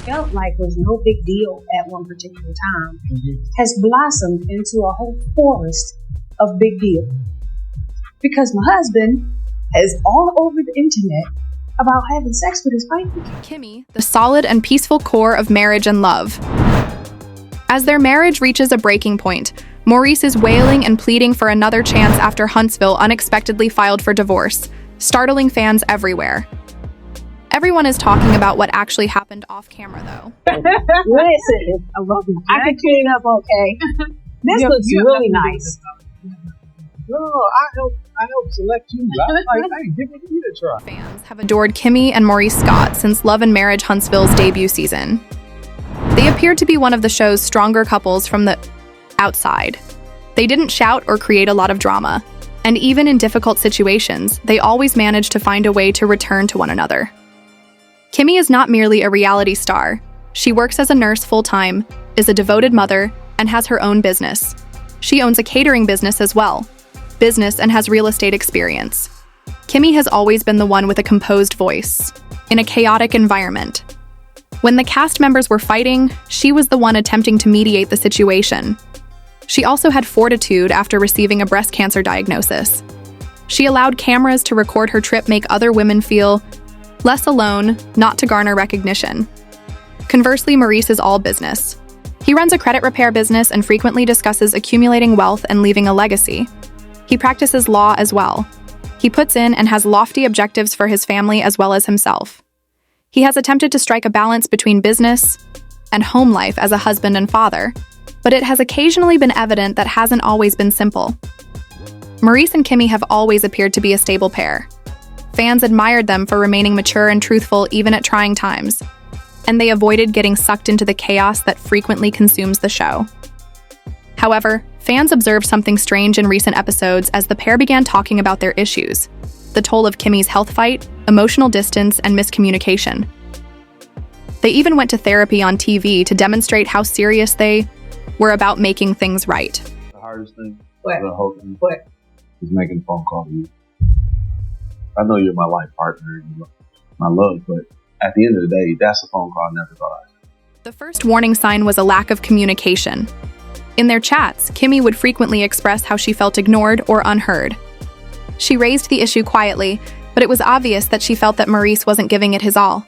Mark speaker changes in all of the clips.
Speaker 1: felt like was no big deal at one particular time has blossomed into a whole forest of big deal. Because my husband is all over the internet about having sex with his wife.
Speaker 2: Kimmi, the solid and peaceful core of marriage and love. As their marriage reaches a breaking point, Maurice is wailing and pleading for another chance after Huntsville unexpectedly filed for divorce, startling fans everywhere. Everyone is talking about what actually happened off camera, though.
Speaker 1: Listen, I can clean up okay. This looks really nice.
Speaker 3: Girl, I helped select you. I was like, hey, give it a try.
Speaker 2: Fans have adored Kimmi and Maurice Scott since Love and Marriage Huntsville's debut season. They appeared to be one of the show's stronger couples from the outside. They didn't shout or create a lot of drama, and even in difficult situations, they always managed to find a way to return to one another. Kimmi is not merely a reality star. She works as a nurse full-time, is a devoted mother, and has her own business. She owns a catering business as well, and has real estate experience. Kimmi has always been the one with a composed voice, in a chaotic environment. When the cast members were fighting, she was the one attempting to mediate the situation. She also had fortitude after receiving a breast cancer diagnosis. She allowed cameras to record her trip make other women feel less alone, not to garner recognition. Conversely, Maurice is all business. He runs a credit repair business and frequently discusses accumulating wealth and leaving a legacy. He practices law as well. He puts in and has lofty objectives for his family as well as himself. He has attempted to strike a balance between business and home life as a husband and father, but it has occasionally been evident that hasn't always been simple. Maurice and Kimmi have always appeared to be a stable pair. Fans admired them for remaining mature and truthful even at trying times, and they avoided getting sucked into the chaos that frequently consumes the show. However, fans observed something strange in recent episodes as the pair began talking about their issues, the toll of Kimmi's health fight, emotional distance, and miscommunication. They even went to therapy on TV to demonstrate how serious they were about making things right.
Speaker 3: The hardest thing,
Speaker 1: the
Speaker 3: whole thing, is making a phone call to you. I know you're my life partner and my love, but at the end of the day, that's a phone call I never thought I'd have.
Speaker 2: The first warning sign was a lack of communication. In their chats, Kimmi would frequently express how she felt ignored or unheard. She raised the issue quietly, but it was obvious that she felt that Maurice wasn't giving it his all.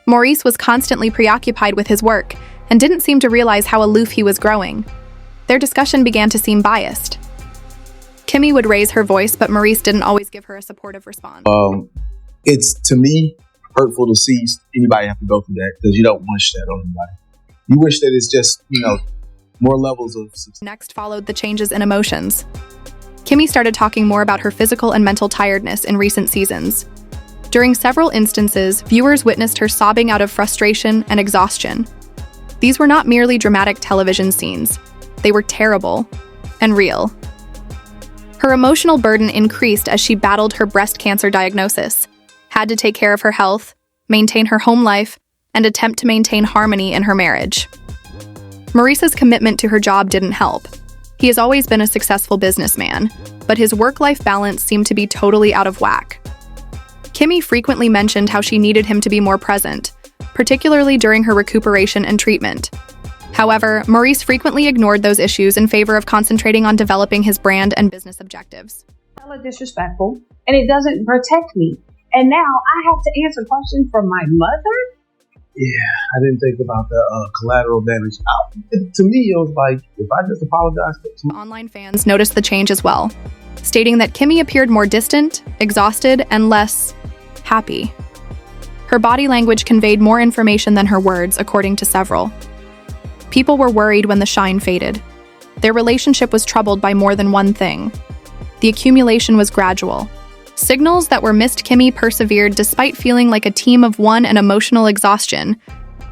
Speaker 2: Maurice was constantly preoccupied with his work and didn't seem to realize how aloof he was growing. Their discussion began to seem biased. Kimmi would raise her voice, but Maurice didn't always give her a supportive response.
Speaker 3: It's, to me, hurtful to see anybody have to go through that because you don't wish that on anybody. You wish that it's just, more levels of success.
Speaker 2: Next followed the changes in emotions. Kimmi started talking more about her physical and mental tiredness in recent seasons. During several instances, viewers witnessed her sobbing out of frustration and exhaustion. These were not merely dramatic television scenes. They were terrible and real. Her emotional burden increased as she battled her breast cancer diagnosis, had to take care of her health, maintain her home life, and attempt to maintain harmony in her marriage. Maurice's commitment to her job didn't help. He has always been a successful businessman, but his work-life balance seemed to be totally out of whack. Kimmi frequently mentioned how she needed him to be more present, particularly during her recuperation and treatment. However, Maurice frequently ignored those issues in favor of concentrating on developing his brand and business objectives.
Speaker 1: Hella disrespectful, and it doesn't protect me. And now I have to answer questions from my mother?
Speaker 3: Yeah, I didn't think about the collateral damage. To me, it was like, if I just apologize to
Speaker 2: Online fans noticed the change as well, stating that Kimmi appeared more distant, exhausted, and less happy. Her body language conveyed more information than her words, according to several. People were worried when the shine faded. Their relationship was troubled by more than one thing. The accumulation was gradual. Signals that were missed. Kimmi persevered despite feeling like a team of one and emotional exhaustion.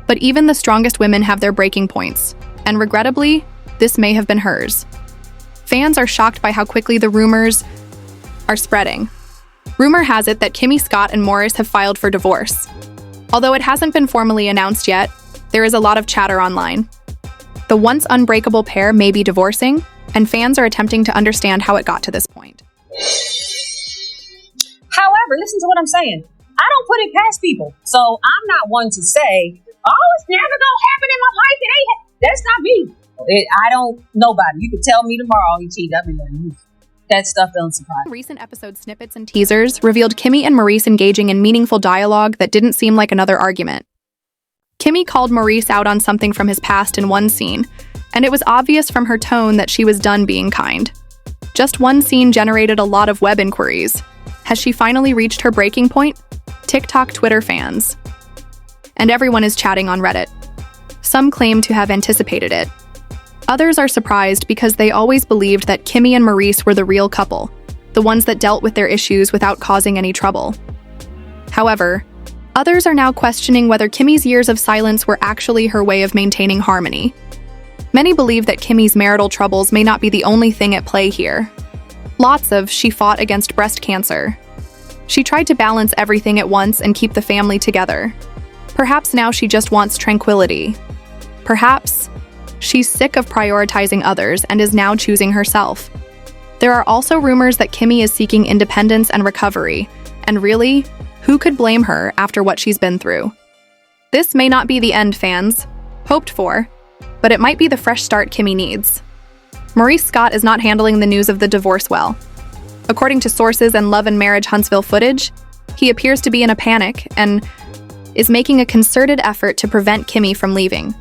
Speaker 2: But even the strongest women have their breaking points, and regrettably, this may have been hers. Fans are shocked by how quickly the rumors are spreading. Rumor has it that Kimmi Scott and Maurice have filed for divorce. Although it hasn't been formally announced yet, there is a lot of chatter online. The once unbreakable pair may be divorcing, and fans are attempting to understand how it got to this point.
Speaker 1: However, listen to what I'm saying. I don't put it past people. So I'm not one to say oh, it's never gonna happen in my life. It ain't. That's not me. I don't. Nobody. You can tell me tomorrow he cheated. I've been like, that stuff don't surprise me.
Speaker 2: Recent episode snippets and teasers revealed Kimmi and Maurice engaging in meaningful dialogue that didn't seem like another argument. Kimmi called Maurice out on something from his past in one scene, and it was obvious from her tone that she was done being kind. Just one scene generated a lot of web inquiries. Has she finally reached her breaking point? TikTok, Twitter fans. And everyone is chatting on Reddit. Some claim to have anticipated it. Others are surprised because they always believed that Kimmi and Maurice were the real couple, the ones that dealt with their issues without causing any trouble. However, others are now questioning whether Kimmi's years of silence were actually her way of maintaining harmony. Many believe that Kimmi's marital troubles may not be the only thing at play here. Lots of she fought against breast cancer. She tried to balance everything at once and keep the family together. Perhaps now she just wants tranquility. Perhaps she's sick of prioritizing others and is now choosing herself. There are also rumors that Kimmi is seeking independence and recovery, and really, who could blame her after what she's been through? This may not be the end fans hoped for, but it might be the fresh start Kimmi needs. Maurice Scott is not handling the news of the divorce well. According to sources and Love and Marriage Huntsville footage, he appears to be in a panic and is making a concerted effort to prevent Kimmi from leaving.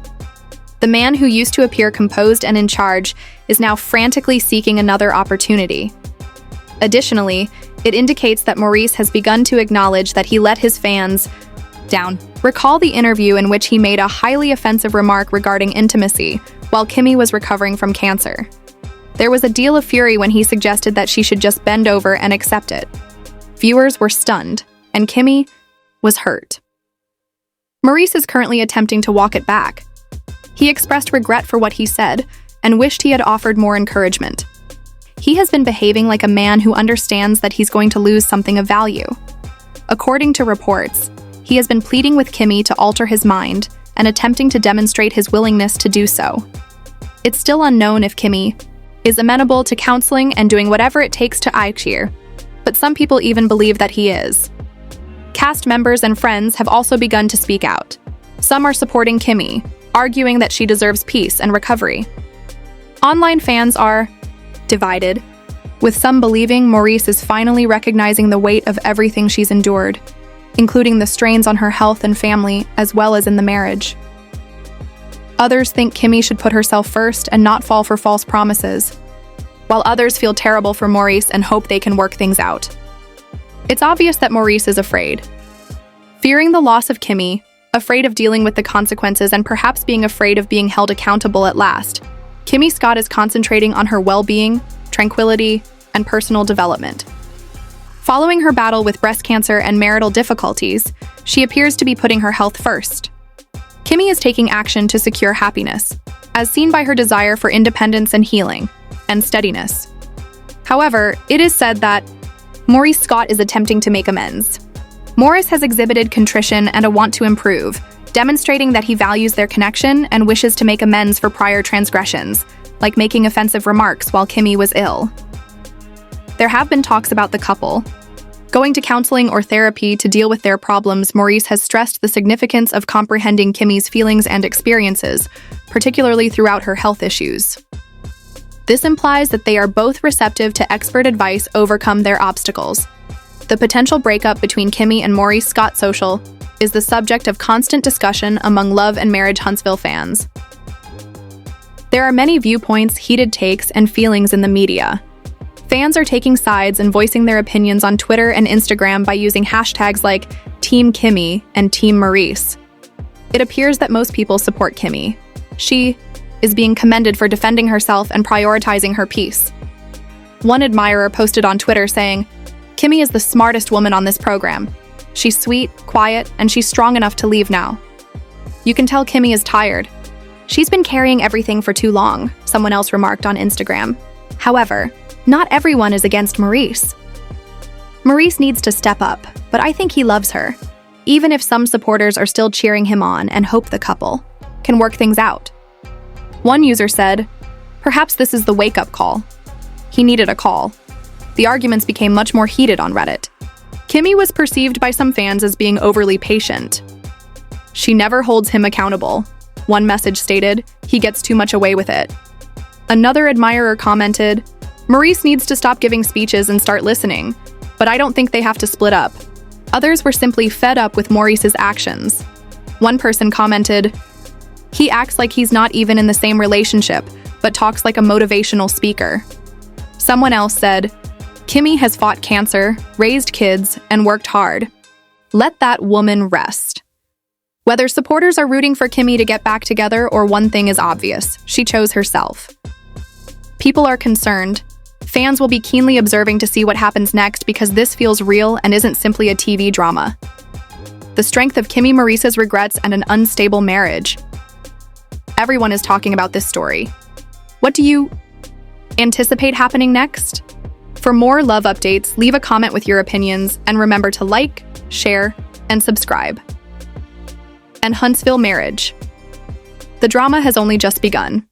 Speaker 2: The man who used to appear composed and in charge is now frantically seeking another opportunity. Additionally, it indicates that Maurice has begun to acknowledge that he let his fans down. Recall the interview in which he made a highly offensive remark regarding intimacy while Kimmi was recovering from cancer. There was a deal of fury when he suggested that she should just bend over and accept it. Viewers were stunned, and Kimmi was hurt. Maurice is currently attempting to walk it back. He expressed regret for what he said and wished he had offered more encouragement. He has been behaving like a man who understands that he's going to lose something of value. According to reports, he has been pleading with Kimmi to alter his mind and attempting to demonstrate his willingness to do so. It's still unknown if Kimmi is amenable to counseling and doing whatever it takes to cheer, but some people even believe that he is. Cast members and friends have also begun to speak out. Some are supporting Kimmi, arguing that she deserves peace and recovery. Online fans are divided, with some believing Maurice is finally recognizing the weight of everything she's endured, including the strains on her health and family, as well as in the marriage. Others think Kimmi should put herself first and not fall for false promises, while others feel terrible for Maurice and hope they can work things out. It's obvious that Maurice is afraid. Fearing the loss of Kimmi, afraid of dealing with the consequences, and perhaps being afraid of being held accountable at last, Kimmi Scott is concentrating on her well-being, tranquility, and personal development. Following her battle with breast cancer and marital difficulties, she appears to be putting her health first. Kimmi is taking action to secure happiness, as seen by her desire for independence and healing, and steadiness. However, it is said that Maurice Scott is attempting to make amends. Maurice has exhibited contrition and a want to improve, demonstrating that he values their connection and wishes to make amends for prior transgressions, like making offensive remarks while Kimmi was ill. There have been talks about the couple going to counseling or therapy to deal with their problems. Maurice has stressed the significance of comprehending Kimmi's feelings and experiences, particularly throughout her health issues. This implies that they are both receptive to expert advice overcome their obstacles. The potential breakup between Kimmi and Maurice Scott social is the subject of constant discussion among Love and Marriage Huntsville fans. There are many viewpoints, heated takes, and feelings in the media. Fans are taking sides and voicing their opinions on Twitter and Instagram by using hashtags like Team Kimmi and Team Maurice. It appears that most people support Kimmi. She is being commended for defending herself and prioritizing her peace. One admirer posted on Twitter saying, "Kimmi is the smartest woman on this program. She's sweet, quiet, and she's strong enough to leave now. You can tell Kimmi is tired. She's been carrying everything for too long," someone else remarked on Instagram. However, not everyone is against Maurice. Maurice needs to step up, but I think he loves her, even if some supporters are still cheering him on and hope the couple can work things out. One user said, "Perhaps this is the wake-up call." He needed a call. The arguments became much more heated on Reddit. Kimmi was perceived by some fans as being overly patient. She never holds him accountable. One message stated, he gets too much away with it. Another admirer commented, Maurice needs to stop giving speeches and start listening, but I don't think they have to split up. Others were simply fed up with Maurice's actions. One person commented, he acts like he's not even in the same relationship, but talks like a motivational speaker. Someone else said, Kimmi has fought cancer, raised kids, and worked hard. Let that woman rest. Whether supporters are rooting for Kimmi to get back together or one thing is obvious, she chose herself. People are concerned. Fans will be keenly observing to see what happens next because this feels real and isn't simply a TV drama. The strength of Kimmi Maurice's regrets and an unstable marriage. Everyone is talking about this story. What do you anticipate happening next? For more love updates, leave a comment with your opinions and remember to like, share, and subscribe. And Huntsville marriage. The drama has only just begun.